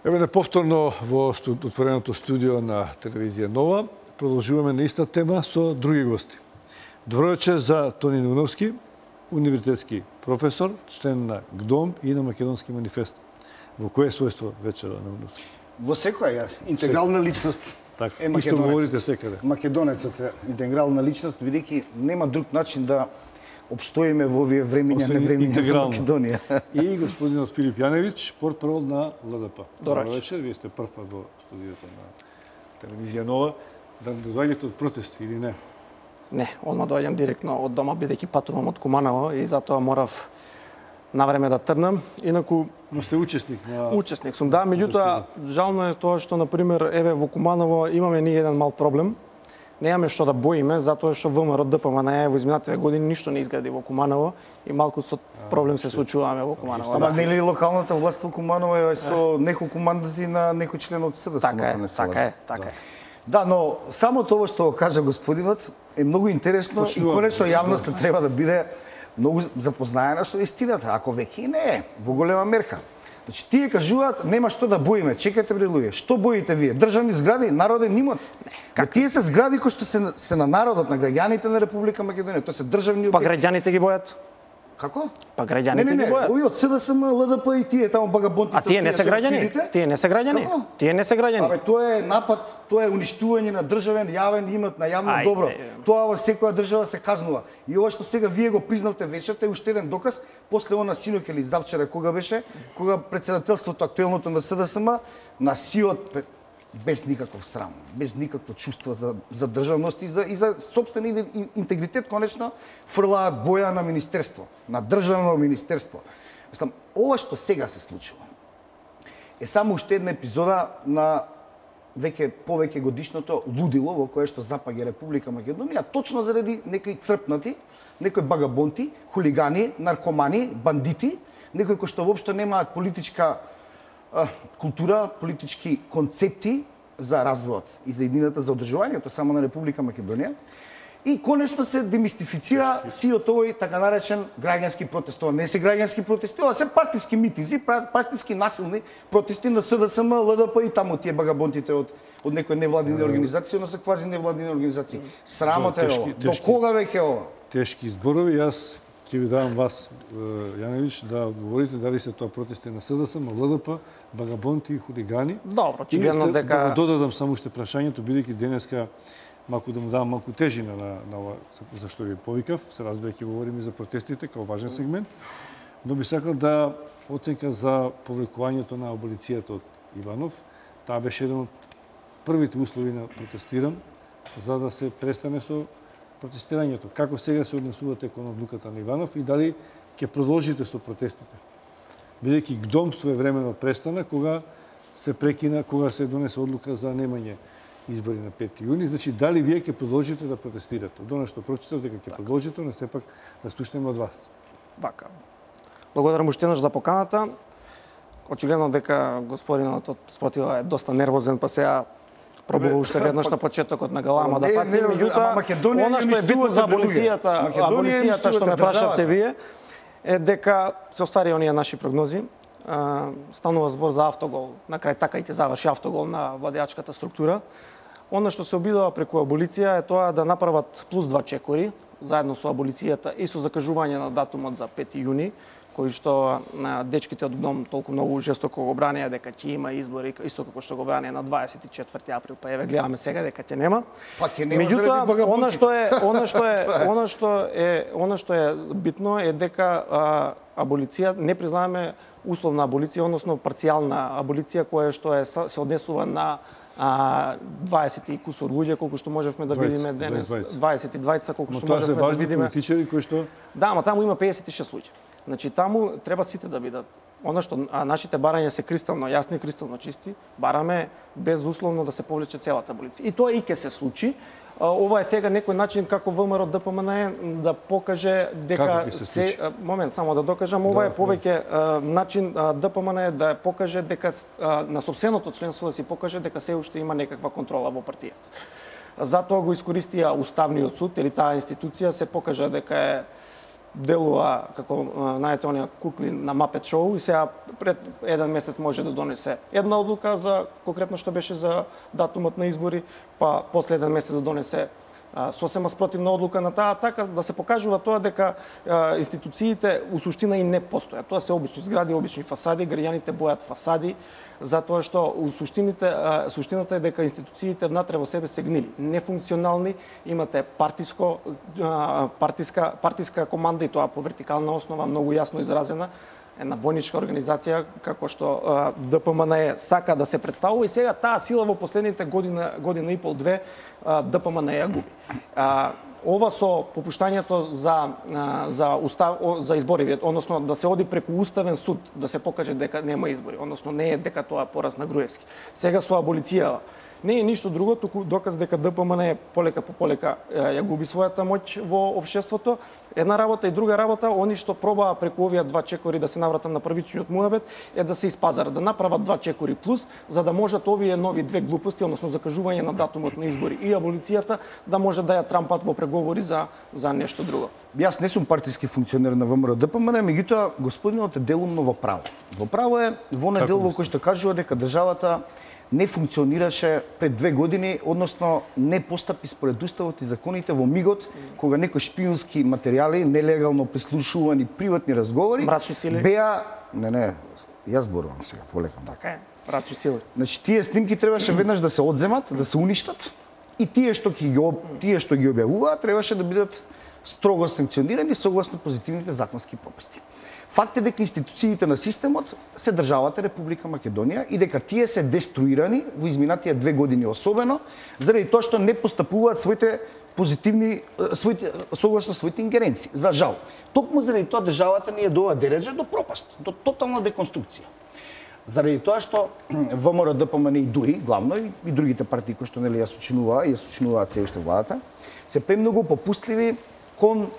Еве повторно во отвореното студио на телевизија Нова. Продолжуваме на иста тема со други гости. Добровечер за Тони Нуновски, универзитетски професор, член на ГДОМ и на Македонски манифест. Во кое својство вечера на Нуновски? Во секоја интегрална личност. Така, исто говорите секаде. Македонецот е интегрална личност, бидејќи нема друг начин да обстоиме во овие времиња за Македонија. И господинот Филип Јаневич, портпарол на ЛДП. Добро вечер, вие сте прв пат во студиото на телевизија Нова. Да доаѓате од протести или не? Не, одма доаѓам директно од дома, бидејќи патувам од Куманово и затоа морав на време да тргнам. Инаку но сте учесник на учесник сум, да, меѓутоа жално е тоа што на пример еве во Куманово имаме ние еден мал проблем. Немаме што да боиме, затоа што ВМРО ДПМНЕ во изминатите години ништо не изгради во Куманово и малку со проблем се случуваме во Куманово. Ама нели локалната власт во Куманово е со неколку мандати на некој член од СДСМ. Така е. Да, но само тоа што кажа господинот е многу интересно и конечно јавноста треба да биде многу запознаена со истината, ако веќе не е во голема мерка. Значи, тие кажуваат, нема што да боиме. Чекайте бре луѓе, што боите вие? Државни згради, народен имот? Тие се згради кои што се на народот, на граѓаните на Република Македонија. Тоа се државни објекти. Па граѓаните ги бојат? Како? Па граѓаните ги бојат. Овие од СДСМ, ЛДП и тие таму багабонтите. А тие не се граѓани? Тие не се граѓани? Тие не се граѓани. Абе, тоа е напад, тоа е уништување на државен јавен имот, на јавно добро. Тоа во секоја држава се казнува. И ова што сега вие го признавте вечерта е уште еден доказ после она синоќ или завчера кога беше, кога председателството актуелното на СДСМ на сиот без никаков срам, без никакво чувство за државност и за сопствен интегритет, конечно, фрлаат боја на министерство, на државно министерство. Мислам, ова што сега се случува е само уште една епизода на повеќе годишното лудило во кое што запаѓа Република Македонија, точно заради некои црпнати, некои багабонти, хулигани, наркомани, бандити, некои кои што воопшто немаат политичка култура, политички концепти за развојот и за едината за одржувањето само на Република Македонија. И конечно се демистифицира сиот овој така наречен граѓански протест. Тоа не се граѓански протести, ова се партиски митинзи, партиски насилни протести на СДСМ, ЛДП и таму тие багабонтите од некои невладини организации, односно квази невладини организации. Срамота е ова. До кога веќе ова? Тешки зборови. Јас ќе ви давам вас, Јаневич, да одговорите дали се тоа протести на СДСМ, ЛДП, багабонти и хулигани. Добро, очигледно дека да додадам само уште прашањето, бидејќи денеска малку да му давам малку тежина на ова за што ви повикав, се разбира ќе говориме за протестите како важен сегмент, но би сакал да оценка за повлекувањето на аболицијата од Иванов. Таа беше еден од првите услови на протестирам за да се престане со протестирањето. Како сега се однесувате кон одлуката на Иванов и дали ќе продолжите со протестите? Бидејќи ГДОМ своевремено престана кога се прекина, кога се донесе одлука за немање избори на 5 јуни, значи дали вие ќе продолжите да протестирате? Од она што прочитав дека ќе продолжите, но сепак да слушнеме од вас. Вака. Благодарам уште еднаш за поканата. Очигледно дека господинот од спротива е доста нервозен, па сега пробува уште веднаш на почетокот на галама да фати, меѓутоа она што е битно за аболицијата што ме прашавте вие е дека се оствари оние наши прогнози. Станува збор за автогол, на крај така и ќе заврши автогол на владеачката структура. Она што се обидува преку аболиција е тоа да направат плюс 2 чекори, заедно со аболицијата и со закажување на датумот за 5 јуни, кој што дечките од ГДОМ толку многу жестоко го бранеа дека ќе има избори, исто како што го бранеа на 24 април, па еве гледаме сега дека ќе нема. Меѓутоа, она што е битно е дека аболиција не признаваме условна аболиција, односно парцијална аболиција која што се однесува на 20 и кусор луѓе, колку што можевме да видиме денес. 22 колку што можевме да видиме. Политичари кои што Да, ама таму има 56 луѓе. Значи таму треба сите да бидат. Она што нашите барања се кристално јасни, кристално чисти, бараме безусловно да се повлече целата аболиција. И тоа и ќе се случи. Ова е сега некој начин како ВМРО ДПМНЕ да покаже дека се момент само да докажам, ова е повеќе начин ДПМНЕ да покаже дека на сопственото членство да си покаже дека се уште има некаква контрола во партијата. Затоа го искористија Уставниот суд или таа институција се покажа дека е делува како најте оние кукли на Muppet Show и сега пред еден месец може да донесе една одлука за конкретно што беше за датумот на избори, па после еден месец да донесе сосема спротивна одлука на таа, така да се покажува тоа дека институциите у суштина и не постојат. Тоа се обични згради, обични фасади, граѓаните бојат фасади, затоа што у суштината е дека институциите внатре во себе се гнили, нефункционални, имате партиска команда и тоа по вертикална основа, многу јасно изразена, една војничка организација како што ДПМН сака да се представува и сега таа сила во последните година и пол две ДПМН ја губи. Ова со попуштањето за избори, односно да се оди преку уставен суд да се покаже дека нема избори, односно не е дека тоа пораз на Груевски. Сега со аболицијава не е ништо друго, туку доказ дека ДПМН полека по полека ја губи својата моќ во општеството. Една работа и друга работа, они што пробаа преку овие два чекори да се навратам на првичниот муабет, е да се испазарат, да направат два чекори плюс, за да можат овие нови две глупости, односно закажување на датумот на избори и аболицијата, да може да ја трампат во преговори за нешто друго. Јас не сум партиски функционер на ВМРО ДПМН, меѓутоа господинот е делумно во право. Во право е во оној дел во кој што кажува дека државата не функционираше пред 2 години, односно не постапи според уставот и законите во мигот кога некои шпиунски материјали, нелегално прислушувани приватни разговори, мрачни сили беа не, јас зборувам сега полека. Така е, мрачни сили. Значи тие снимки требаше веднаш да се одземат, да се уништат и тие што ги објавуваат требаше да бидат строго санкционирани согласно позитивните законски прописи. Факт е дека институциите на системот се државата Република Македонија и дека тие се деструирани во изминатите 2 години особено, заради тоа што не постапуваат согласно своите ингеренции. За жал. Токму заради тоа државата ни е доведе до пропаст, до тотална деконструкција. Заради тоа што ВМРО ДПМН и ДУИ, главно и другите партии кои што нели ја сочинуваат се уште владата, се премногу попустливи кон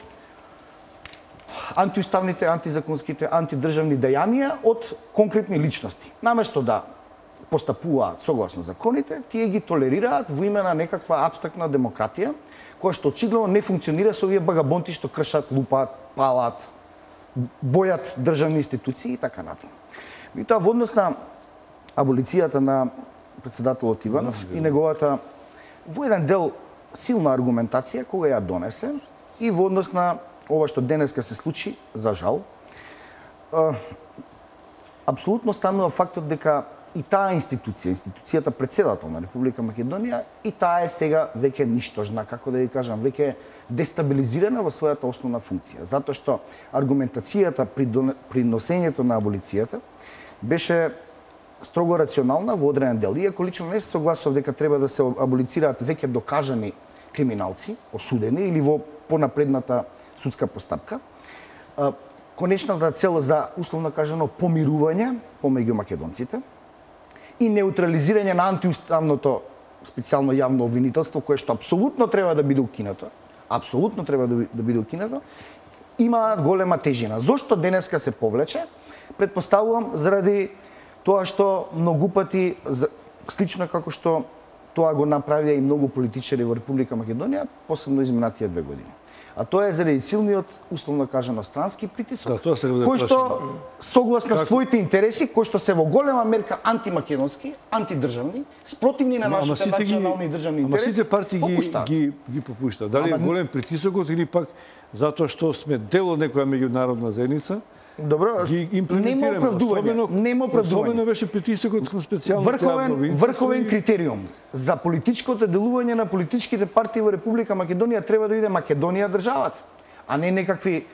антиуставните, антизаконските, антидржавни дејанија од конкретни личности. Наместо да постапуваат согласно законите, тие ги толерираат во име на некаква абстрактна демократија, која што очигледно не функционира со овие багабонти што кршат, лупаат, палат, бојат државни институции и така натаму. И тоа во однос на аболицијата на претседателот Иванов и неговата во еден дел силна аргументација кога ја донесе и во однос на ова што денеска се случи, за жал, апсолутно станува фактот дека и таа институцијата председател на Република Македонија, и таа е сега веќе ништожна, како да ви кажам, веќе дестабилизирана во својата основна функција. Затоа што аргументацијата при носењето на аболицијата беше строго рационална во одреден дел. Иако лично не се согласував дека треба да се аболицираат веќе докажани криминалци, осудени или во понапредната судска постапка. Конечната цел за, условно кажано, помирување помеѓу македонците и неутрализирање на антиуставното специјално јавно обвинителство, кое што апсолутно треба да биде укинато, има голема тежина. Зошто денеска се повлече? Предпоставувам заради тоа што многу пати, слично како што тоа го направија и многу политичари во Република Македонија, посебно изминатите 2 години. А тоа е заради силниот, условно кажано, странски притисок, кој што согласно своите интереси, кои што се во голема мерка антимакедонски, антидржавни, спротивни на нашите национални и државни интереси. Ама сите партии ги попуштаат. Дали е голем притисокот или пак затоа што сме дел од некоја меѓународна заедница? Добро, нема оправдување. Особено беше притисокот кон специјалното јавно обвинителство. Врховен критериум за политичкото делување на политичките партии во Република Македонија треба да биде Македонија државата, а не некакви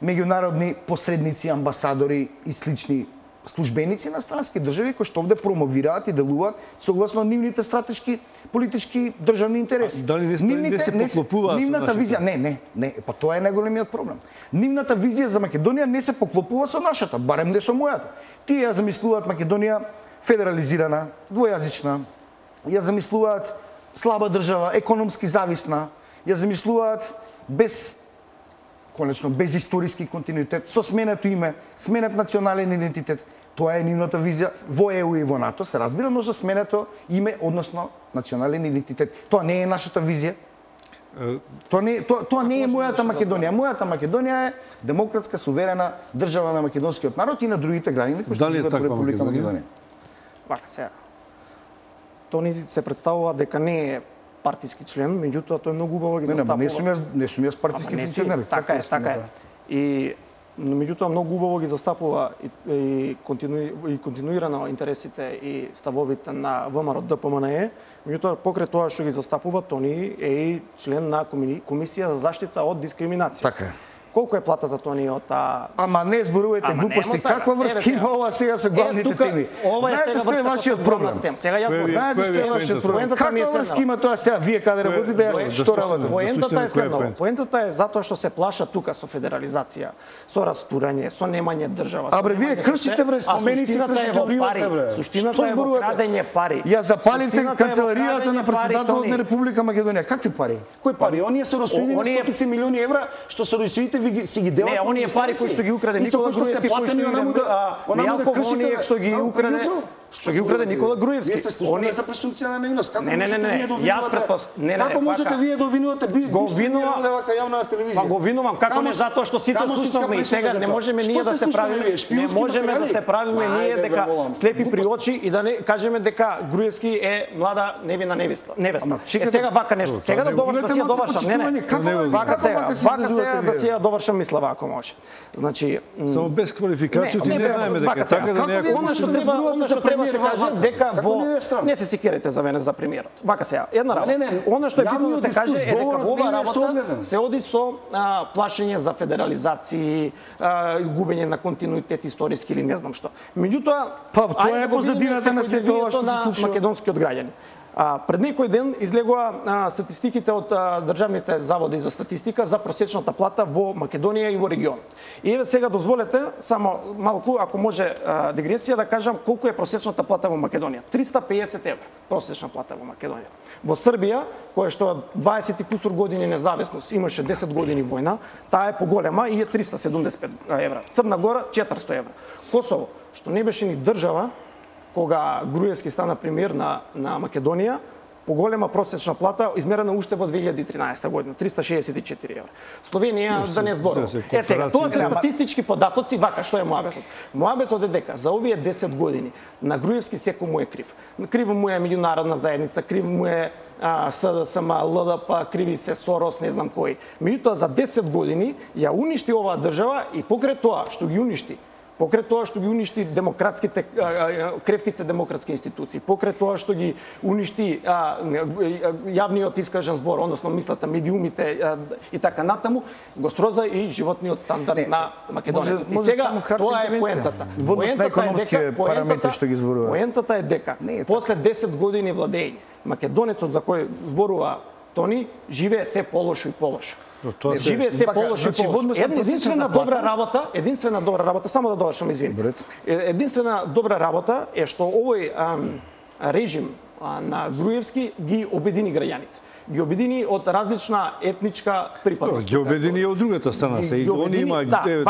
меѓународни посредници, амбасадори и слични службеници на странски држави кои што овде промовираат и делуваат согласно нивните стратешки политички државни интереси. Дали не се поклопуваат? Нивната визија, не, па тоа е најголемиот проблем. Нивната визија за Македонија не се поклопува со нашата, барем не со мојата. Тие ја замислуваат Македонија федерализирана, двојазична, ја замислуваат слаба држава, економски зависна, ја замислуваат без историски континуитет, со сменето име, сменет национален идентитет. Тоа е нивната визија во ЕУ и во НАТО, се разбира, но со сменето име, односно национален идентитет. Тоа не е нашата визија. Тоа не е мојата Македонија. Мојата Македонија е демократска, суверена држава на македонскиот народ и на другите граѓани кои што живеат во Република Македонија. Вака сега. Тони се представува дека не е партиски член, меѓутоа тој многу убаво ги застапува. Не сум јас партиски функционер. Така е. И меѓутоа многу убаво ги застапува и континуирано интересите и ставовите на ВМРО ДПМНЕ. Меѓутоа покрај тоа што ги застапува, Тони е и член на Комисија за заштита од дискриминација. Така е. Колку е платата, Тони, од Ама не зборувајте глупости. Каква врска има ова сега со главните теми? Знаете што е вашиот проблем? Сега јас го знаете што е вашиот проблем. Каква врска има тоа сега? Вие каде работите, јас што работам? Поентата е следно. Поентата е затоа што се плаша тука со федерализација, со растурање, со немање држава. Абре, вие кршите бре споменици, кршите обривате бре. Суштината е во крадење пари. Ја запаливте канцеларијата на претседателот на Република Македонија. Какви пари? Кои пари? Оние се росуини 100 милиони евра што се росуите си ги делат. Не, оние пари кои што ги украде Никола Груевски, кои што ги украде Никола Груевски. Вие сте слушали за пресумпција на невиност. Како Како можете вие да обвинувате го винувам јавна телевизија? Па го винувам како не затоа што сите слушаме и сега не можеме ние да се правиме, не можеме да се правиме ние дека слепи при очи и да не кажеме дека Груевски е млада невина невеста. Сега вака нешто. Сега да довршам, не. Вака сега да си ја довршам мислава ако може. Значи, само без квалификација ти не знаеме дека така да не она што треба се каже дека во не се секирате за мене за премиерот. Вака сега, една работа. Она што е битно да се каже е дека во оваа работа се оди со плашење за федерализација, изгубење на континуитет историски или не знам што. Меѓутоа, тоа е позадината на сето ова што се случува македонскиот граѓани. Пред некој ден излегува статистиките од државните заводи за статистика за просечната плата во Македонија и во регионот. И еве сега дозволете само малку, ако може дигресија, да кажам колку е просечната плата во Македонија. 350 евра просечна плата во Македонија. Во Србија, која што 20 и кусур години независност, имаше 10 години војна, таа е поголема и е 375 евра. Црна Гора 400 евра. Косово, што не беше ни држава, кога Груевски стана премиер на Македонија, поголема просечна плата измерена уште во 2013 година, 364 евра. Словенија да не зборува. Сега, тоа се статистички податоци, вака што е муабетот. Муабетот е дека за овие 10 години на Груевски секој му е крив. Криво му е меѓународна заедница, криво му е СДСМ, ЛДП, криви се Сорос, не знам кој. Меѓутоа за 10 години ја уништи оваа држава и покрај тоа што ги уништи, покрај тоа што ги уништи демократските кревките демократски институции, покрај тоа што ги уништи јавниот искажен збор, односно мислата, медиумите и така натаму, го сроза и животниот стандард на Македонија. И сега тоа е поентата. Водност на економски параметри што ги зборува. Поентата е дека после 10 години владење, македонецот за кој зборува Тони живее се полошо и полошо. Живее се полошо и полошо. Единствена добра работа, само да довршам, извини. Единствена добра работа е што овој режим на Груевски ги обедини граѓаните. Ги обедини од различна етничка припадност. Ги обедини и од другата страна. Они има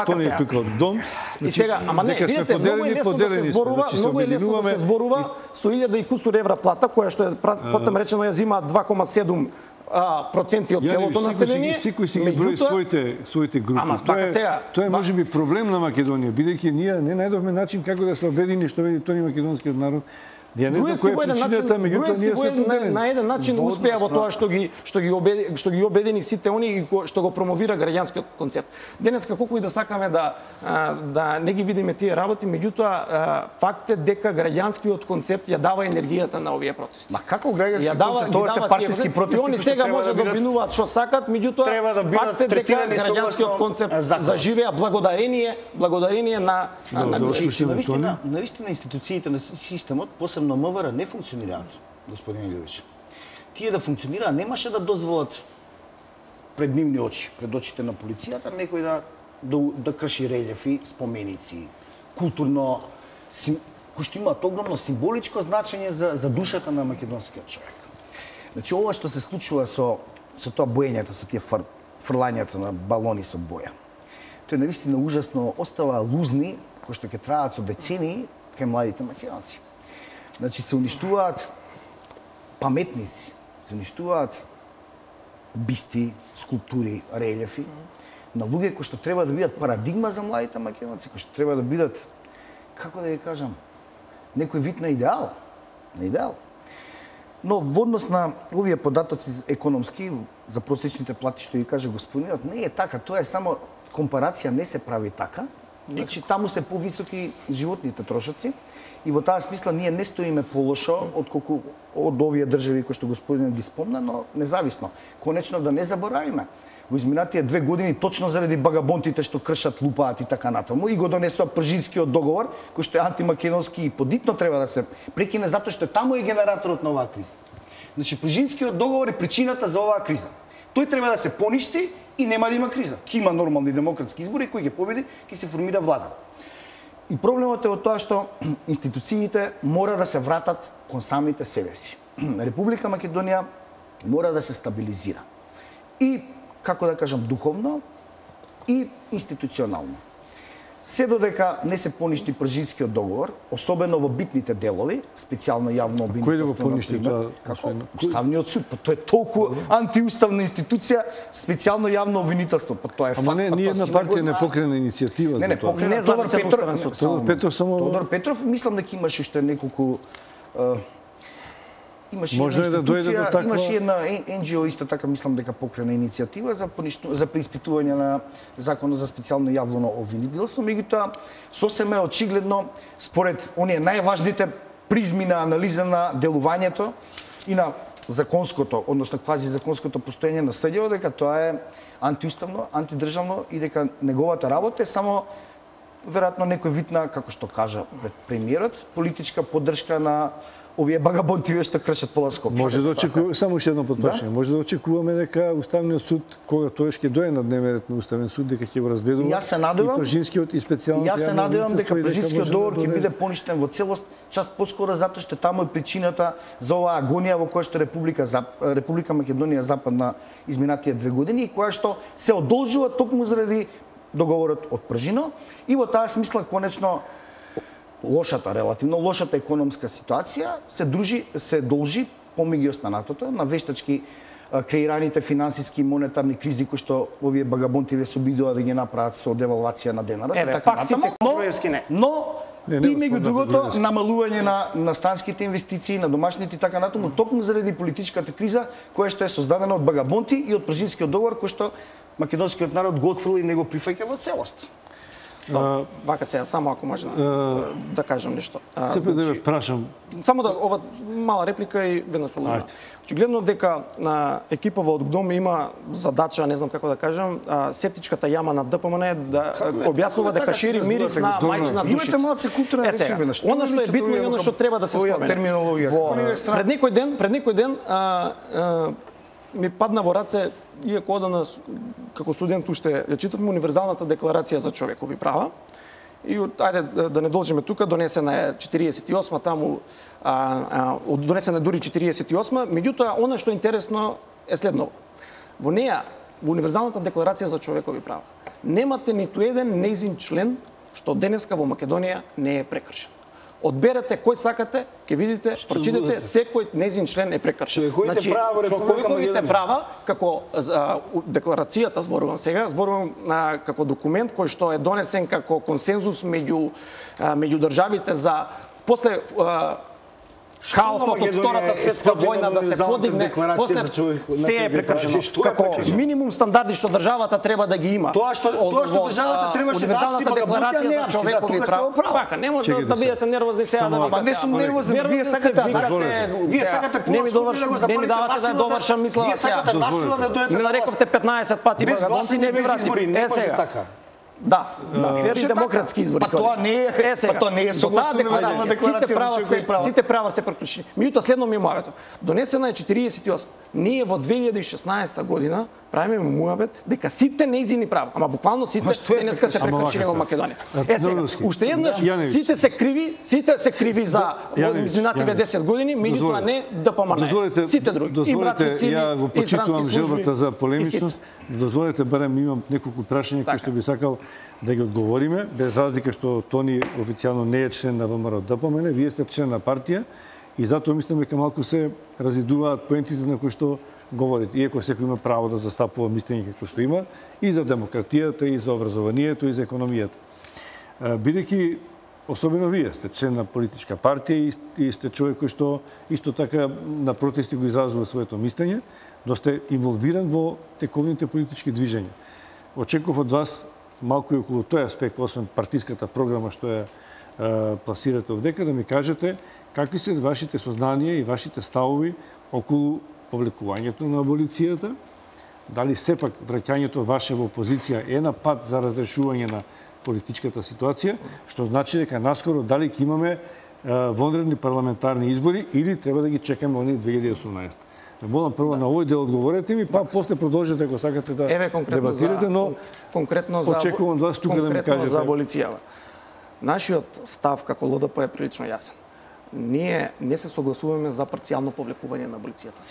Тони тука од дом. И сега, ама не, видите, многу е лесно да се зборува, со 1000 и кусур евра плата, која што е потом речено ја зима 2,7% од целото население. Секој си ги брои своите групи. Тоа е можеби проблем на Македонија, бидејќи ние не најдовме начин како да се обедини што вели тони македонскиот народ. Ја не знам која е причината, меѓутоа ние сме поделени. На еден начин успеа во тоа што ги обедини сите они и што го промовира граѓанскиот концепт. Денеска колку и да сакаме да не ги видиме тие работи, меѓутоа факт е дека граѓанскиот концепт ја дава енергијата на овие протести. Ма како граѓански концепт? Тоа се партиски протести. Они сега може да обвинуваат што сакат, меѓутоа факт е дека граѓанскиот концепт заживеа благодарение на Навистина институциите на системот, посебно МВР, не функционираат, господин Илјович. Тие да функционираат немаше да дозволат пред нивни очи, пред очите на полицијата, некој да крши релјефи, споменици, културно, кои што имаат огромно символичко значење за душата на македонскиот човек. Значи, ова што се случува со тоа боењето, со тие фрлањето на балони со боја, тоа е навистина ужасно, остава лузни, кои што ќе траат со децении кај младите македонци. Значи, се уништуваат паметници, се уништуваат бисти, скулптури, релјефи, на луѓе кои што треба да бидат парадигма за младите македонци, кои што треба да бидат, како да ви кажам, некој вид на идеал. Но во однос на овие податоци економски за просечните плати што ви каже господинот, не е така, тоа е само компарација, не се прави така. Значи таму се повисоки животните трошоци и во таа смисла ние не стоиме полошо отколку од овие држави кои што господинот ги спомна, но независно. Конечно да не заборавиме. Во изминатите 2 години точно заради багабонтите што кршат, лупаат и така натаму и го донесува Пржинскиот договор кој што е антимакедонски и подитно треба да се прекине затоа што таму е генераторот на оваа криза. Значи Пржинскиот договор е причината за оваа криза. Тој треба да се поништи и нема да има криза. Ќе има нормални демократски избори, кој ќе победи, ќе се формира влада. И проблемот е во тоа што институциите мора да се вратат кон самите себе си. Република Македонија мора да се стабилизира. И, како да кажам, духовно и институционално. Се додека не се поништи Пржинскиот договор, особено во битните делови, специјално јавно обвинителство. Кој да го поништи тоа? Како Уставниот суд, па тоа е толку антиуставна институција, специјално јавно обвинителство, па тоа е факт. Ама не, ни една партија не покрена иницијатива за тоа. Не покрена Тодор Петров само Тодор Петров, мислам дека имаше уште неколку имаше може една да дојде до таква... имаше една НГО исто така мислам дека покрена иницијатива за преиспитување на законот за специјално јавно обвинителство, меѓутоа сосем е очигледно според оние најважните призми на анализа на делувањето и на законското, односно квази законското постоење на СДО, дека тоа е антиуставно, антидржавно и дека неговата работа е само веројатно некој вид на, како што кажа премиерот, политичка поддршка на овие багабонти што кршат поласкоп. Може да очекуваме само уште едно потпрашање. Може да очекуваме дека Уставниот суд кога тој ќе дое на дневен ред на Уставен суд дека ќе го разгледува. Јас се надевам. И Пржинскиот и специјалното. Јас се надевам дека Пржинскиот договор ќе биде поништен во целост, част поскоро затоа што таму е причината за оваа агонија во која што Република Македонија западна изминатите 2 години и која што се одолжува токму заради договорот од Пржино и во таа смисла конечно релативно лошата економска ситуација се должи помеѓу останатото на вештачки креираните финансиски и монетарни кризи кои што овие багабонти се обидува да ги направат со девалвација на денарот. Пак сите пројавски не. Но и меѓу другото намалување на странските инвестиции, на домашните и така натаму, токму заради политичката криза која што е создадена од багабонти и од Пржинскиот договор кој што македонскиот народ го отфрли и не го прифаќа во целост. Вака сега, само ако може да кажам нешто. Сепак да ве прашам. Само да, ова мала реплика и веднаш продолжувам. Очигледно дека екипа во ОДГДОМ има задача, не знам како да кажам, септичката јама на ДПМН да објаснува дека шири мирис на мајчина душица. Имате малце културна речивина. Она што е битно и она што треба да се спомене. Пред некој ден ми падна во раце, иако одам како студент уште ја читавме универзалната декларација за човекови права. И ајде да не должиме тука, донесена е 48, таму донесена дури 48, меѓутоа она што е интересно е следно. Во неја, во универзалната декларација за човекови права, немате ниту еден нејзин член што денеска во Македонија не е прекршен. Одберете кој сакате, ќе видите, прочитате, секој нејзин член е прекршен. Значи, човековите права, како декларацијата, зборувам сега, зборувам како документ кој што е донесен како консензус меѓу државите за после хаосот од Втората светска војна да се подигне, после се е прекршено. Како минимум стандарди што државата треба да ги има. Тоа што државата требаше да акција декларација за човекови права. Пака, не може да бидете нервозни сега да викате. Не сум нервозен, вие сакате не ми давате да довршам мисла. Вие сакате насила да дојдете. Не нарековте 15 пати багабонти, не ви вратим. Е сега. Да, фер и демократски избори. Па тоа не е согласно на декларација. Сите права се прекршени. Меѓутоа следно ми муабето. Донесена е 48. Ние во 2016 година правиме муабет дека сите нејзини права, ама буквално сите денеска се прекршени во Македонија. Сега, уште еднаш сите се криви за изминативе 10 години, меѓутоа не ДПМН. Сите други. И братчо Сини, ја го почитувам желбата за полемичност. Дозволете барем имам неколку прашања кои што би сакал да ги одговориме, без разлика што Тони официјално не е член на ВМРО ДПМН, вие сте член на партија и затоа мислам дека малку се разидуваат поентите на кои што говорите, иако секој има право да застапува мислење како што има, и за демократијата, и за образованието, и за економијата. Бидејќи, особено вие сте член на политичка партија и сте човек кој што исто така на протести го изразува своето мислење, да сте инволвиран во тековните политички движења. Очекував од вас малку и околу тој аспект, освен партиската програма што ја пласирате овдека, да ми кажете какви се вашите сознанија и вашите ставови околу повлекувањето на аболицијата, дали сепак враќањето ваше во опозиција е на пат за разрешување на политичката ситуација, што значи дека наскоро дали ќе имаме вонредни парламентарни избори или треба да ги чекаме оние 2018. Молам прво на овој дел одговорете ми, па после продолжете ако сакате да дебатирате, но конкретно за очекувам од вас тука да ми кажете. За аболицијава. Нашиот став како ЛДП е прилично јасен. Ние не се согласуваме за парцијално повлекување на аболицијата.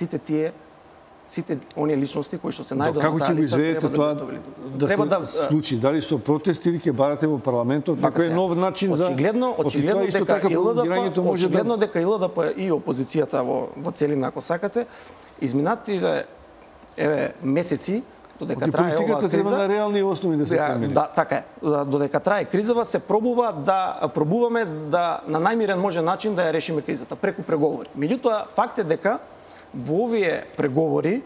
Сите оние личности кои што се најдат на таа листа треба да се случи, дали со протести или ќе барате во парламентот, некој нов начин за очигледно дека и ЛДП и опозицијата во целина ако сакате изминатите месеци додека трае оваа политиката треба на реални основи да се промени. Да, така е. Додека трае кризава се пробуваме да на најмирен можен начин да ја решиме кризата преку преговори. Меѓутоа факт е дека во овие преговори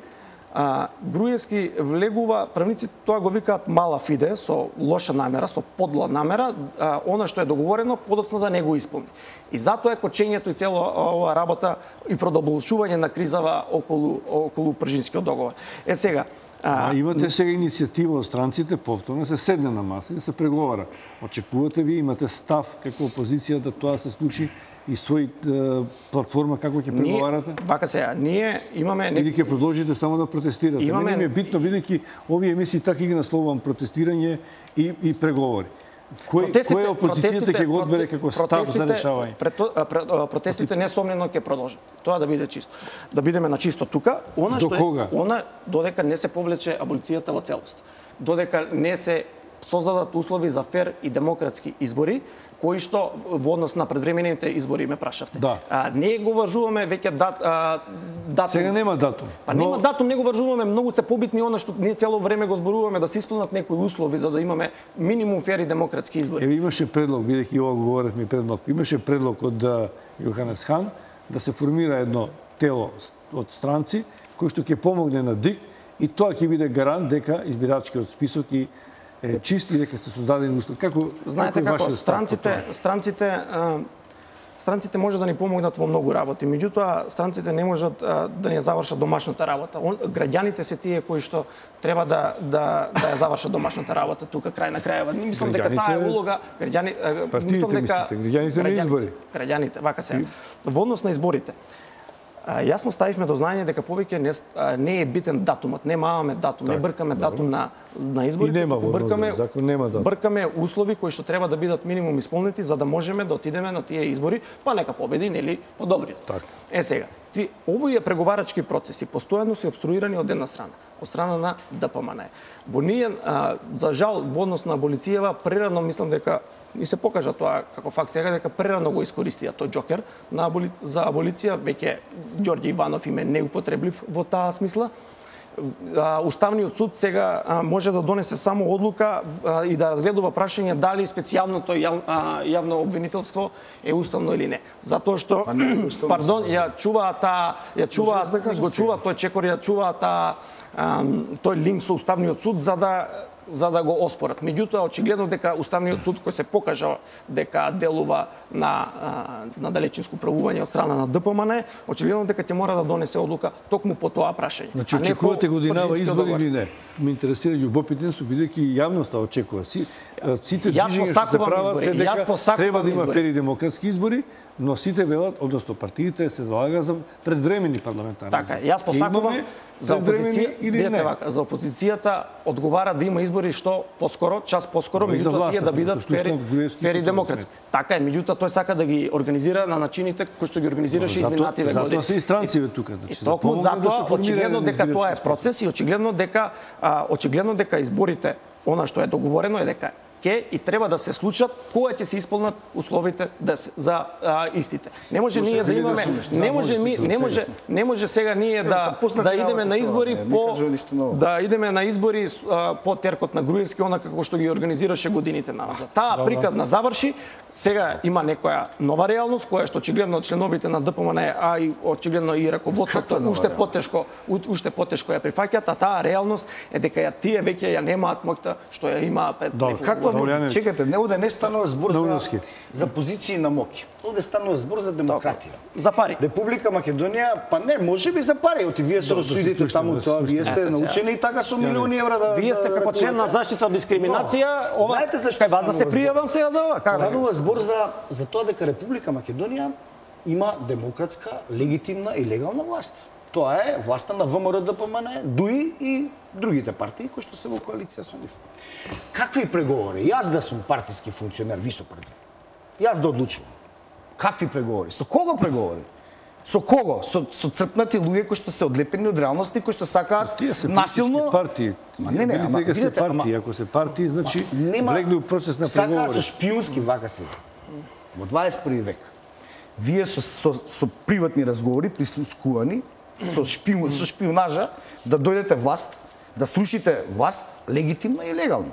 Груевски влегува, правниците тоа го викаат мала фиде, со лоша намера, со подла намера, она што е договорено, подоцна да не го исполни. И затоа е кочењето и цела оваа работа и продолжување на кризава околу Пржинскиот договор. Сега, имате сега иницијатива од странците повторно се седне на маса и да се преговара. Очекувате ви, имате став како опозиција да тоа се случи и свој платформа како ќе преговарате? Вака сега, ние имаме или ќе продолжите само да протестирате? Не ми е битно бидејќи овие емисии така ги насловувам протестирање и преговори. Кој опозицијата ќе го одбере како став за решавање? Протестите несомнено ќе продолжат. Тоа да биде чисто. Да бидеме на чисто тука. До кога? Додека не се повлече аболицијата во целост. Додека не се создадат услови за фер и демократски избори, кои што во однос на предвремените избори ме прашавте. Да. Не го важуваме веќе датум. Сега нема датум. Па нема датум, не го важуваме, многу се побитни она што ние цело време го зборуваме да се исполнат некои услови за да имаме минимум фер и демократски избори. Еве имаше предлог, бидејќи ова говоревме пред малку, имаше предлог од Јоханес Хан да се формира едно тело од странци кој што ќе помогне на ДИК и тоа ќе биде гарант дека избирачкиот список и чист и дека се создадени услови. Знаете како странците може да ни помогнат во многу работи, меѓутоа странците не можат да ни завршат домашната работа. Граѓаните се тие кои што треба да ја завршат домашната работа тука крај на крајава. Мислам дека таа е улога граѓаните, вака се. Во однос на изборите. Јасно ставивме до знаење дека повеќе не е битен датумот, немаме датум, не бркаме датум на изборите, бркаме услови кои што треба да бидат минимум исполнети за да можеме да отидеме на тие избори, па нека победи, нели, подобриот. Сега, овие преговарачки процеси постојано се обструирани од една страна, од страна на ДПМН. Во ние, за жал, во однос на аболицијава, прерано мислам дека и се покажа тоа како факт сега дека прерано го искористија тој џокер за аболиција, веќе Ѓорѓе Иванов им е неупотреблив во таа смисла. Уставниот суд сега може да донесе само одлука и да разгледува прашање дали специјалното јавно обвинителство е уставно или не. Затоа што пардон, тој чекор ја чува тој линк со уставниот суд за да го оспорат. Меѓутоа, очигледно дека Уставниот суд кој се покажа дека делува на далечинско правување од страна на ДПМН, очигледно дека ќе мора да донесе одлука токму по тоа прашање. Значи, очекувате годинава избори или не? Ме интересира љубопитен су, бидејќи јавноста очекува. Сите движења што се прават се дека треба да има фери демократски избори, но сите велат, односно партиите се залага за предвремени парламентарни. Така, јас посакувам за опозицијата одговара да има избори што поскоро, час поскоро, меѓутоа тие да бидат фери демократски. Така е, меѓутоа тој сака да ги организира на начините кои што ги организираше изминативе години. Затоа се и странците тука, значи. Токму затоа очигледно дека тоа е процес и очигледно дека изборите, она што е договорено е дека ќе и треба да се случат кога ќе се исполнат условите за истите. Не може ние да имаме не може сега ние да идеме на избори по теркот на Груевски, она како што ги организираше годините назад. Таа приказна заврши, сега има некоја нова реалност која што очигледно членовите на ДПМН, а и очигледно и раководството уште потешко ја прифаќаат, а таа реалност е дека тие веќе ја немаат моќта што ја има пред чекате, овде не станува збор за позиции на моќ. Овде станува збор за демократија. За пари. Република Македонија, па не, може би за пари. Оти вие се рассудите таму тоа, вие сте научени и така со милиони евра да... Вие сте како член на заштита од дискриминација, ова кај вас да се пријавам сега за ова. Станува збор за тоа дека Република Македонија има демократска, легитимна и легална власт. Тоа е власта на ВМРО, ДПМН, ДУИ и другите партии кои што се во коалиција со нив. Какви преговори? Јас да сум партиски функционер, висок партија. Јас да одлучувам. Какви преговори? Со кого преговори? Со кого? Со црпнати луѓе кои што се одлепени од реалности, кои што сакаат насилно партии. Видите, партии, ако се партии, значи влегли у процес на преговори. Сакаат со шпиунски вака се. Во 21 век. Вие со приватни разговори, прислушкувани, со шпионажа да дојдете власт, да срушите власт легитимно и легално.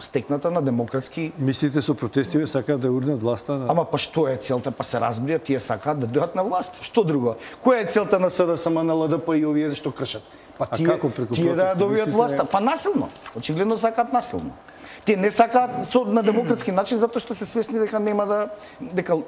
Стекната на демократски... Мислите со протестиве сакаат да урнат власта на... Ама па што е целта? Па се разбија, тие сакаат да дојдат на власт. Што друго? Која е целта на СДСМ, на ЛДП и овие што кршат? Па тие да дојдат власта, па насилно. Очигледно сакаат насилно. Тие не сакаат на демократски начин затоа што се свесни дека нема дека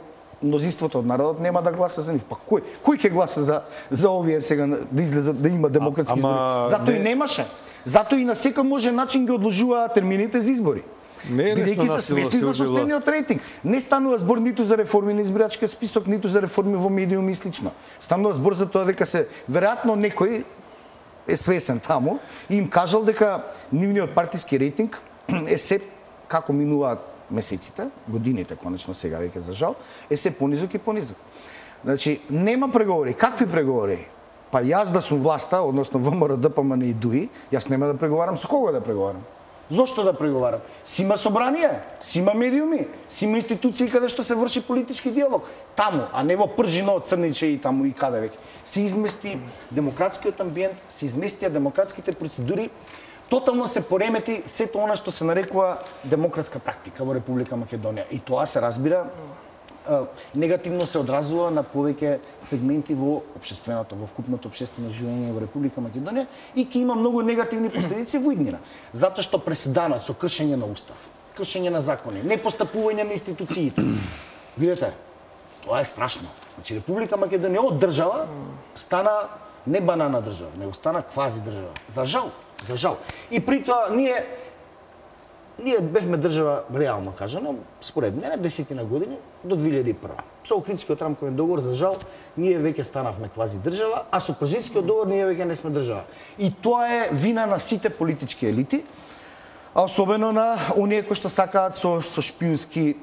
мнозинството од народот нема да гласа за нив. Па кој ќе гласа за овие сега да излезат да има демократски избори? Затоа и немаше. Затоа и на секој можен начин ги одложуваат термините за избори. Бидејќи се свесни за собствениот рейтинг. Не станува збор ниту за реформи на избирачкиот список, ниту за реформи во медиум и слично. Станува збор за тоа дека се веројатно некој е свесен таму и им кажал дека нивниот партиски рейтинг е се како минуваат месеците, годините конечно сега веќе за жал, е се понизок и понизок. Значи нема преговори. Какви преговори? Па јас да сум власта, односно ВМРО, ДПМН и ДУИ, јас нема да преговарам со кого да преговарам. Зошто да преговарам? Си има собрание, си има медиуми, си има институции каде што се врши политички диалог. Таму, а не во Пржино, Црниче и таму и каде веќе. Се измести демократскиот амбиент, се изместија демократските процедури, тотално се поремети сето она што се нарекува демократска практика во Република Македонија. И тоа се разбира негативно се одразува на повеќе сегменти во општественото, во вкупното општествено живење во Република Македонија и ќе има многу негативни последици во иднина. Затоа што преседанот со кршење на устав, кршење на закони, непостапување на институциите. Видете, тоа е страшно. Значи Република Македонија од држава стана не банана држава, него стана квази држава. За жал. И при тоа ние бевме држава реално кажано, според мене 10 години до 2001. Со Охридскиот рамковен договор за жал ние веќе станавме квази држава, а со Пржинскиот договор ние веќе не сме држава. И тоа е вина на сите политички елити, а особено на оние кои што сакаат со шпиунски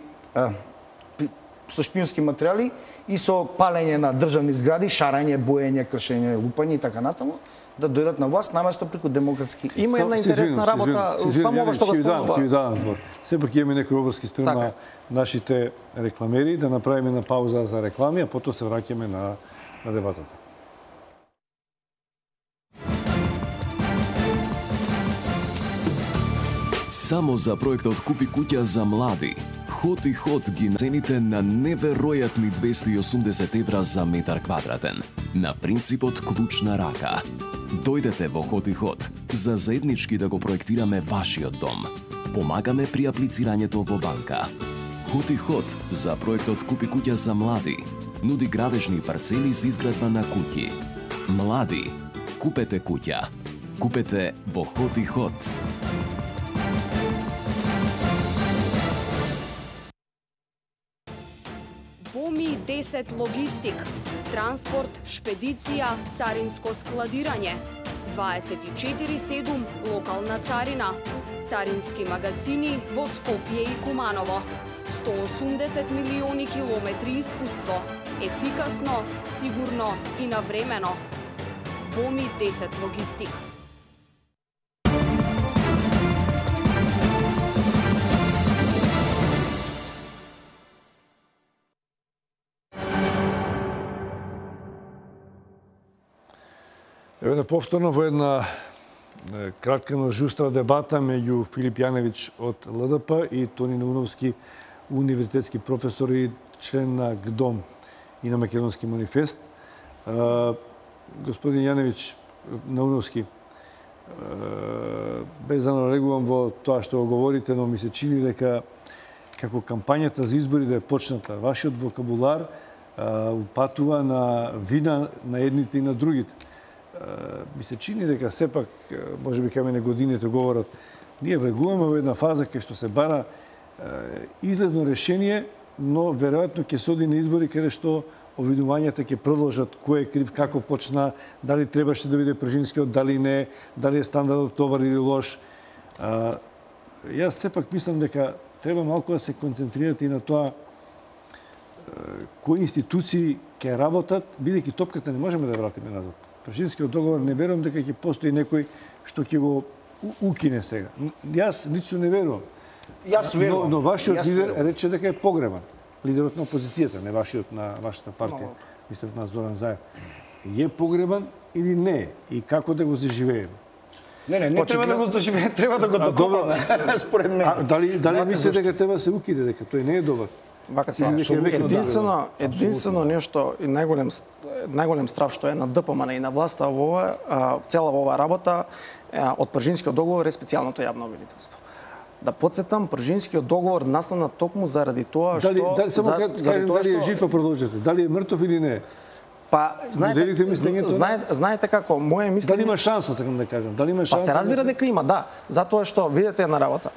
материјали и со палење на државни згради, шарање, боење, кршење, лупање и така натаму, да дојдат на власт наместо преку демократски. Има една интересна работа, само ова што го спомнува. Ќе ви дадам збор. Сепак имаме некои обврски спрема нашите рекламери, да направиме на пауза за реклами, а потоа се враќаме на дебатата. Само за проектот Купи куќа за млади. Ход и ход ги цените на неверојатни 280 евра за метар квадратен. На принципот клуч на рака. Дојдете во Ход и ход за заеднички да го проектираме вашиот дом. Помагаме при аплицирањето во банка. Ход и ход за проектот Купи куќа за млади. Нуди градежни парцели за изградба на куќи. Млади, купете куќа. Купете во Ход и ход. Боми 10 логистик, транспорт, шпедиција, царинско складирање, 24/7 локална царина, царински магазини во Скопје и Куманово, 180 милиони километри искуство, ефикасно, сигурно и навремено. Боми 10 логистик. Еве повторно во една кратка, но жустра дебата меѓу Филип Јаневиќ од ЛДП и Тони Науновски, универзитетски професор и член на ГДОМ и на Македонски манифест. Господин Јаневиќ, Науновски, без да налегувам во тоа што го говорите, но ми се чини дека како кампањата за избори да е почната, вашиот вокабулар упатува на вина на едните и на другите. Ми се чини дека сепак, може би кај мене годините говорат, ние влегуваме во една фаза кај што се бара излезно решение, но веројатно ќе се оди на избори каде што обвинувањата ќе продолжат кој е крив, како почна, дали требаше да биде Пржинскиот, дали не, дали е стандардот добар или лош. Јас сепак мислам дека треба малку да се концентрирате и на тоа кои институции ќе работат, бидејќи топката не можеме да вратиме назад. Пржинскиот договор не верувам дека ќе постои некој што ќе го укине сега. Јас лично не верувам. Јас верувам. Но вашиот лидер рече дека е погребан. Лидерот на опозицијата, не вашиот на вашата партија, мислам на Зоран Заев. Е погребан или не? И како да го заживееме? Не треба да го доживееме, треба да го докопаме, според мене. Дали мислите дека треба да се укине, дека тој не е добар? Вака се, единствено нешто и најголем страв што е на ДПМН и на власта во цела оваа работа од Пржинскиот договор е специјалното јавно обвинителство. Да подсетам, Пржинскиот договор настана токму заради тоа што дали е жив, продолжете. Дали е мртов или не? Па, знаете како, моје мислење... Дали има шанса, сакам да кажам? Дали има шанса? Па се разбира дека има, да. Затоа што, видете една работа.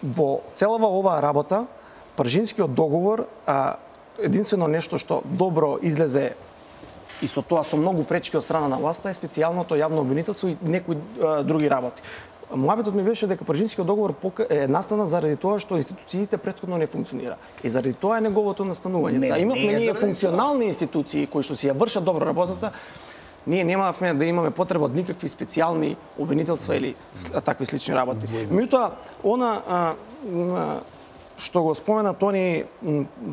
Во целава оваа работа, Пржинскиот договор, единствено нешто што добро излезе и со тоа со многу пречки од страна на власта е специјалното јавно обвинителство и некои други работи. Моабетот ми беше дека Пржинскиот договор е настанат заради тоа што институциите претходно не функционира. И заради тоа е неговото настанување. Да имавме ние функционални институции кои што си ја вршат добро работата, ние немавме да имаме потреба од никакви специјални обвинителства или такви слични работи. Меѓутоа, што го спомена Тони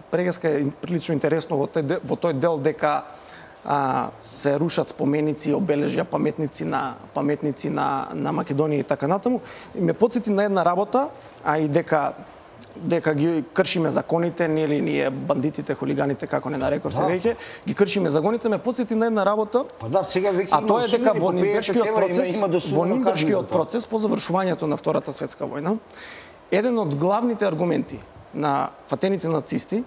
Прегеска е прилично интересно во тој дел дека се рушат споменици, обележја, паметници на Македонија и така натаму. И ме потсети на една работа, а и дека ги кршиме законите, нели ние бандитите, хулиганите, како не нарековте веќе, ги кршиме законите, ме потсети на една работа. Па да, сега веќе а тоа е дека во Нирнбергскиот процес по завршувањето на Втората светска војна, еден од главните аргументи на фатените нацисти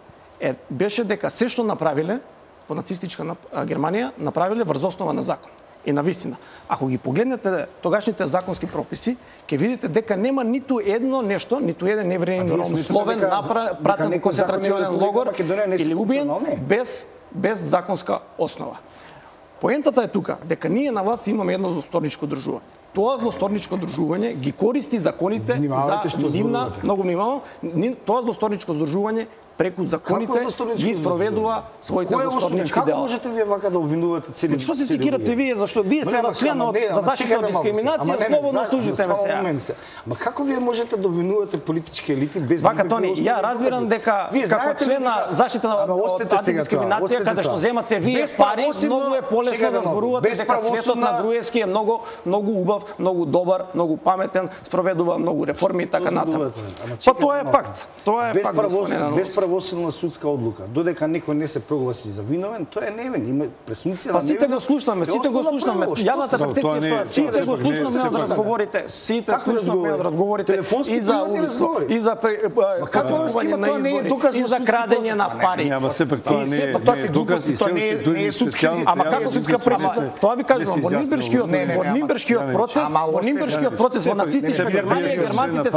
беше дека се што направиле по нацистичка Германија, направиле врз основа на закон. И навистина, ако ги погледнете тогашните законски прописи, ќе видите дека нема ниту едно нешто, ниту еден евреин ромсловен пратен во концентрационен логор или убиен без законска основа. Поентата е тука, дека ние на власт имаме едно злосторничко дружување. Тоа злосторничко дружување ги користи законите за нивна, многу внимавам, тоа злосторничко здружување преку законите ги спроведува своите злосторнички дела. Како можете вие вака да обвинувате цели? Што се секирате вие, зашто вие сте член за заштита од дискриминација, слободно тужите ме сега. Ма како вие можете да обвинувате политички елити без вака Тони, ја разбирам дека како член на заштита од дискриминација, каде што земате вие пари, многу е полесно да зборувате дека светот на Груевски е многу убав, многу добар, многу паметен, спроведува многу реформи и така натаму. Па тоа е факт. Тоа е факт. Правосудна судска одлука. Додека некој не се прогласи за виновен, тој е невин, има пресумпција на невин. Сите го слушнаме. Јавната перцепција што е, сите го слушнаме од разговорите. Сите слушнаме од разговорите и за убиство, и за купување на избори, и за крадење на пари. Ама сепак тоа не е доказ и не е судски. Ама како судска пресуда? Тоа ви кажувам, во Нирнбергскиот процес во нацистичка Германија, германците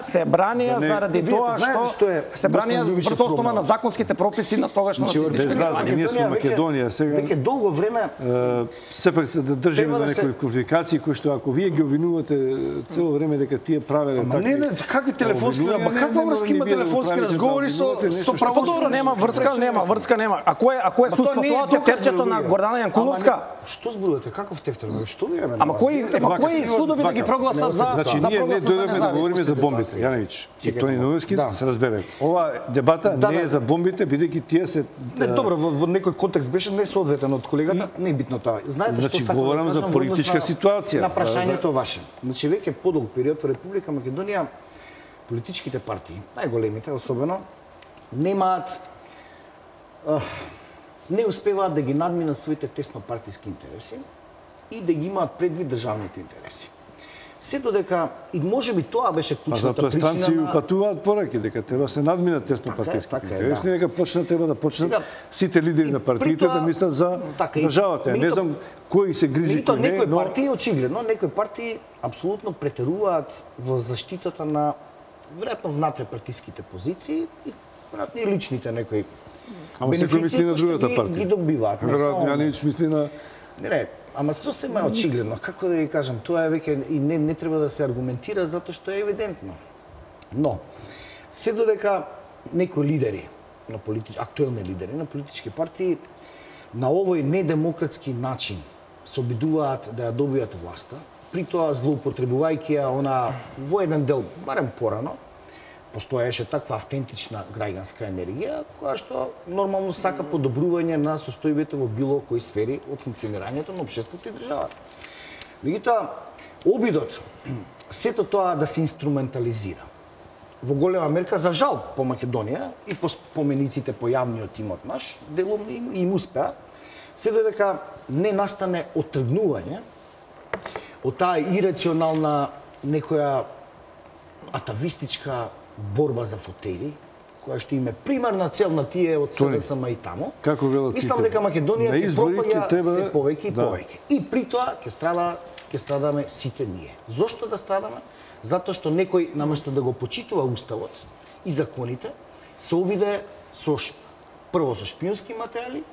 се бранеа заради тоа што се бранеа врз основа на законските прописи на тогашна нацистичка Германија. Ние сме Македонија сега. Веќе долго време сепак се да држиме на некои квалификации кои што ако вие ги обвинувате цело време дека тие правеле такви. Не, какви телефонски, ама каква врска има телефонски разговори со правосудно? Нема врска. Ако е судство тоа тефтерчето на Гордана Јанкуловска? Што зборувате? Каков тефтер? Што ви е? Ама кои судови да ги прогласат за значи ние не дојдовме да говориме за бомбите, Јаневиќ. И Тони војски, да се разбере. Ова дебата не е за бомбите, бидејќи тие се Не, добро, во некој контекст беше несоодветен од колегата, не е битно тоа. Знаете што сакам да кажам за политичка ситуација. На прашањето ваше. Значи веќе подолг период во Република Македонија политичките партии, најголемите особено, немаат не успеваат да ги надминат своите теснопартиски интереси и да ги имаат предвид државните интереси. Се додека и можеби тоа беше клучната причина. Затоа станции упатуваат пораки дека треба се надминат теснопартиски интереси, дека треба да почнат сите лидери на партиите да мислат за државата. Не знам кои се грижи кој не, некои партии очигледно, некои партии апсолутно претеруваат во заштитата на веројатно внатре-партиските позиции и веројатно и личните некои бенефиции на другата партија. Ги добиваат. Веројатно Јанич мисли на Не, ама сосем е очигледно. Како да ви кажам, тоа е веќе и не треба да се аргументира затоа што е евидентно. Но се додека некои лидери на актуелни лидери на политички партии на овој недемократски начин се обидуваат да ја добијат власта, при тоа злоупотребувајќи ја она во еден дел, барем порано, постоеше таква автентична граѓанска енергија, која што нормално сака подобрување на состојбите во било кои сфери од функционирањето на општеството и државата. Меѓутоа, обидот сето тоа да се инструментализира во голема мерка, за жал по Македонија и по спомениците по јавниот имот наш, делом им успеа, се додека не настане отргнување од таа ирационална некоја атавистичка борба за фотели, која што им е примарна цел на тие од СДСМ и тамо. Како велат сите? Мислам дека Македонија ќе пропаѓа се повеќе и да. повеќе. И при тоа ќе страдаме сите ние. Зошто да страдаме? Затоа што некој наместо да го почитува уставот и законите, се обиде прво со шпионски материјали,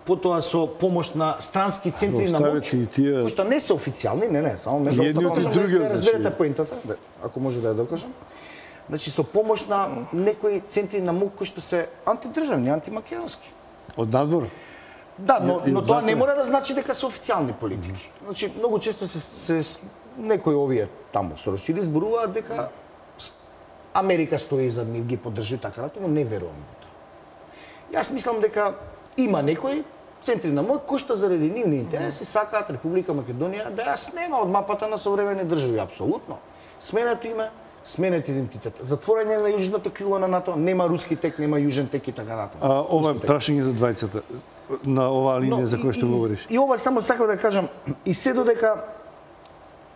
потоа со помош на странски центри на моќ, кои што не се официјални, само ме да разберете поентата, ако може да ја докажам. Значи со помош на некои центри на моќ кои што се антидржавни, антимакедонски. Од надвор? Да, но тоа не мора да значи дека се официјални политики. Значи многу често се некои овие таму соросили зборуваат дека Америка стои за нив, ги поддржува така натаму, не верувам во тоа. Јас мислам дека има некои центри на моќ кои што заради нивни интереси сакаат Република Македонија да ја снема од мапата на современи држави, апсолутно. Сменето име, сменет идентитет. Затворање на јужното крило на НАТО, нема руски тек, нема јужен тек и така натаму. Ова е прашање за двајцата на оваа линија за која што говориш. И ова само сакам да кажам, и се додека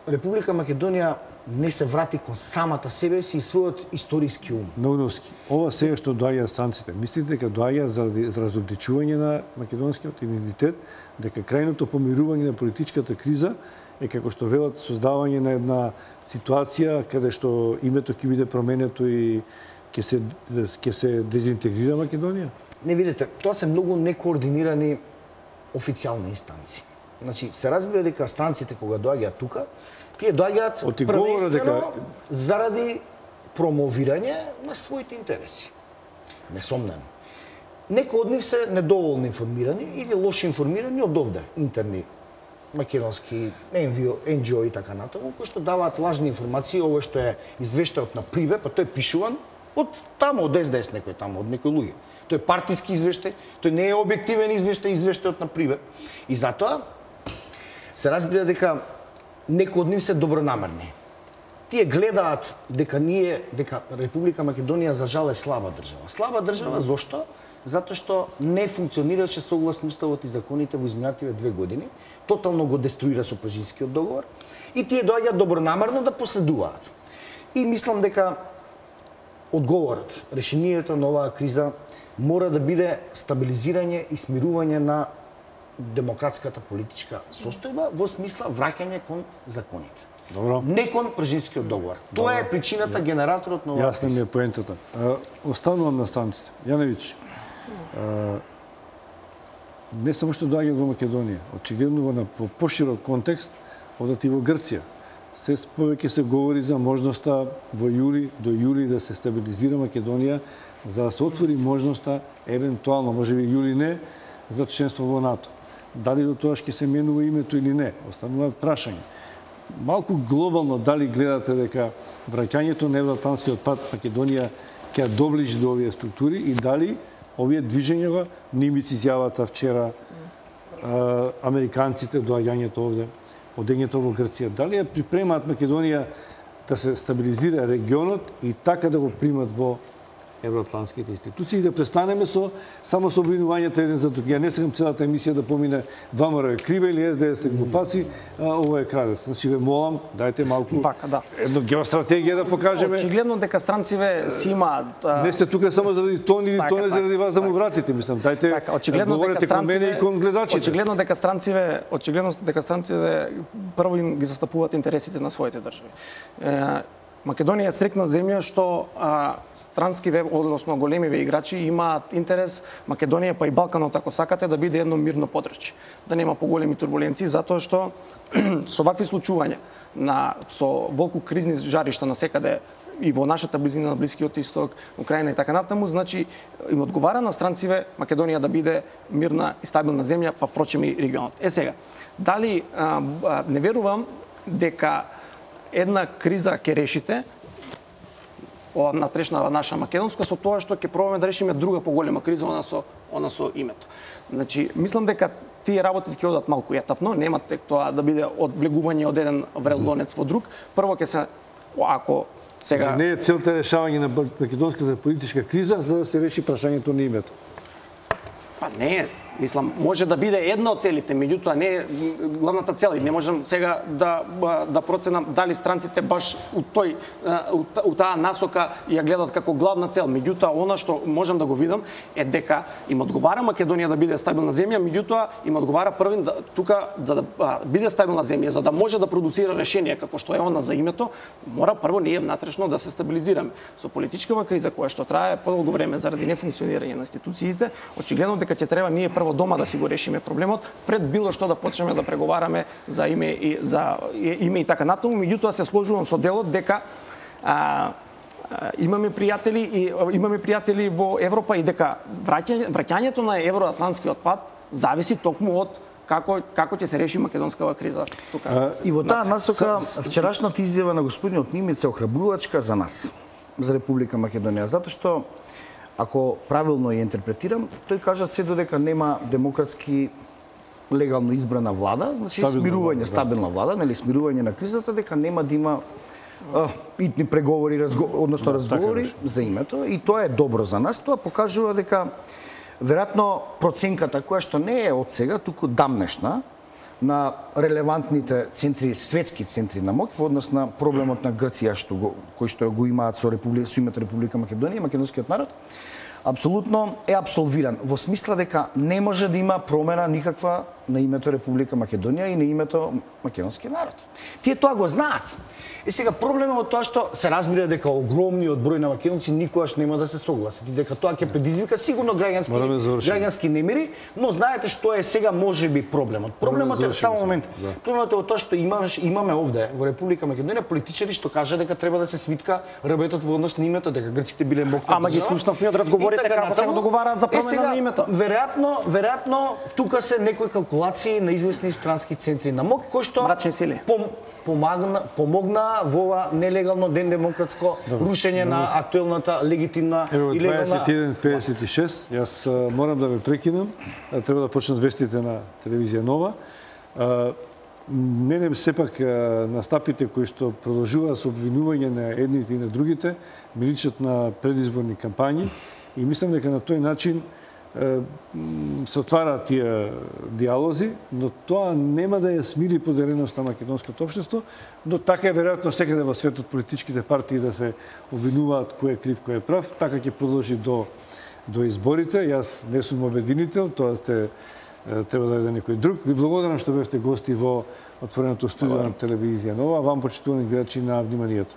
Република Македонија не се врати кон самата себе си и својот историски ум. Новновски, ова сега што доаѓа странците, мислите дека доаѓа за разобдичување на македонскиот идентитет, дека крајното помирување на политичката криза е како што велат создавање на една ситуација каде што името ќе биде променето и ќе се дезинтегрира Македонија? Не видите, тоа се многу некоординирани официјални инстанции. Значи, се разбира дека странците кога доаѓаат тука, тие доаѓаат првенствено заради промовирање на своите интереси. Несомнено. Некои од нив се недоволно информирани или лошо информирани од овде, интерни македонски NGO и така натаму, кои што даваат лажни информации, ова што е извештајот на Прибе, па тој е пишуван од таму, од СДС некој таму, од некои луѓе. Тој е партиски извештај, тој не е објективен извештајот на Прибе. И затоа се разбира дека некои од нив се добронамерни. Тие гледаат дека Република Македонија за жал е слаба држава. Слаба држава зошто? Затоа што не функционираше согласно уставот и законите во изминативе 2 години, тотално го деструира со Пажинскиот договор и тие доаѓаат добронамерно да последуваат. И мислам дека одговорот, решението на оваа криза мора да биде стабилизирање и смирување на демократската политичка состојба во смисла враќање кон законите. Добро. Не кон Пражинскиот договор. Тоа е причината, генераторот на оваа криза. Јасна ми е поентата. Останувам на станците. Јаневич, не само што доаѓа во Македонија, очигледно во поширок контекст, одат и во Грција. Се повеќе се говори за можноста до јули да се стабилизира Македонија, за да се отвори можноста, евентуално, можеби јули не, за членство во НАТО. Дали до тоа ќе се менува името или не, останува прашање. Малку глобално, дали гледате дека враќањето на евроатлантскиот пат Македонија ќе доближи до овие структури и дали овие движења Нимици изјавата вчера, американците доаѓањето овде, одењето во Грција, дали ја припремаат Македонија да се стабилизира регионот и така да го примат во евроатлантските институции и да престанеме само со обвинувањата еден за друг. Ја не сакам целата емисија да помине ВМРО е крива или СДС е глупаци, ова е крадец. Значи ве молам, дајте малку едно геостратегија да покажеме. Очигледно дека странциве си имаат не сте тука само заради тон или тон е заради вас да му вратите, мислам. Дајте говорете кон мене и кон гледачите. Очигледно дека странциве прво им ги застапуваат интересите на своите држави. Македонија е стрикна земја што странски, односно големи играчи имаат интерес Македонија па и Балканот, ако сакате, да биде едно мирно подрачје, да нема поголеми турбуленции, затоа што со вакви случувања со волку кризни жаришта насекаде и во нашата близина на Блискиот исток, Украина и така натаму, значи им одговара на странциве Македонија да биде мирна и стабилна земја, па впрочем и регионот. Сега, дали не верувам дека една криза ќе решите, ова натрешнава наша македонска, со тоа што ќе пробаме да решиме друга поголема криза, она со името. Значи, мислам дека тие работи ќе одат малку етапно, нема тоа да биде од влегување од еден врел лонец во друг. Прво ќе се, ако сега... Не е целта решавање на македонската политичка криза, за да се реши прашањето на името. Па не е. Мислам, може да биде една од целите, меѓутоа не е главната цел. И не можам сега да проценам дали странците баш у таа насока ја гледат како главна цел. Меѓутоа, она што можам да го видам е дека им одговара Македонија да биде стабилна земја, меѓутоа им одговара првин тука за да биде стабилна земја, за да може да продуцира решение како што е она за името, мора прво ние внатрешно да се стабилизираме. Со политичкава криза која што трае подолго време заради нефункционирање на институциите, очигледно дека ќе треба ние прво дома да си го решиме проблемот пред било што да почнеме да преговараме за име и така натаму. Меѓутоа се сложувам со делот дека имаме пријатели во Европа и дека враќањето на евроатлантскиот пат зависи токму од како ќе се реши македонскава криза тука. И во таа насока вчерашната изјава на господинот Нимец е охрабрувачка за нас, за Република Македонија, затоа што ако правилно ја интерпретирам, тој кажа се додека нема демократски легално избрана влада, значи смирување, стабилна влада, нели смирување на кризата, дека нема да има итни преговори, односно разговори за името, и тоа е добро за нас. Тоа покажува дека веројатно проценката која што не е од сега, туку дамнешна, на релевантните центри, светски центри на моќ во однос на проблемот на Грција кој што го имаат со името Република Македонија, македонскиот народ, апсолутно е абсолвиран во смисла дека не може да има промена никаква на името Република Македонија и на името македонскиот народ. Тие тоа го знаат. И сега проблемот е тоа што се разбира дека огромниот број на македонци никогаш нема да се согласат и дека тоа ќе предизвика сигурно граѓански немири, но знаете што е сега можеби проблемот. Проблемот е само момент. Проблемот е во тоа што имаме овде во Република Македонија политичари што кажа дека треба да се свитка ребетот во однос на името, дека грците биле мокри. Ама ги слушнавме од разговорите како се договараат за промена на името. Веројатно тука се некои калкулации на известни странски центри на МОК кои што мрачни сили помогна во ова нелегално демократско рушење на актуелната легитимна и легална 21:56. Јас морам да ве прекинам. Треба да почнат вестите на телевизија Нова. Мене сепак настапите кои што продолжуваат со обвинување на едните и на другите ми личат на предизборни кампањи и мислам дека на тој начин се отвараат тие диалози, но тоа нема да ја смири поделеност на македонското општество, но така е веројатно секаде во светот политичките партии да се обвинуваат кој е крив, кој е прав, така ќе продолжи до изборите. Јас не сум обединител, тоа треба да биде некој друг. Ви благодарам што бевте гости во отвореното студио на телевизија Нова. Вам, почитувани гледачи, на вниманието.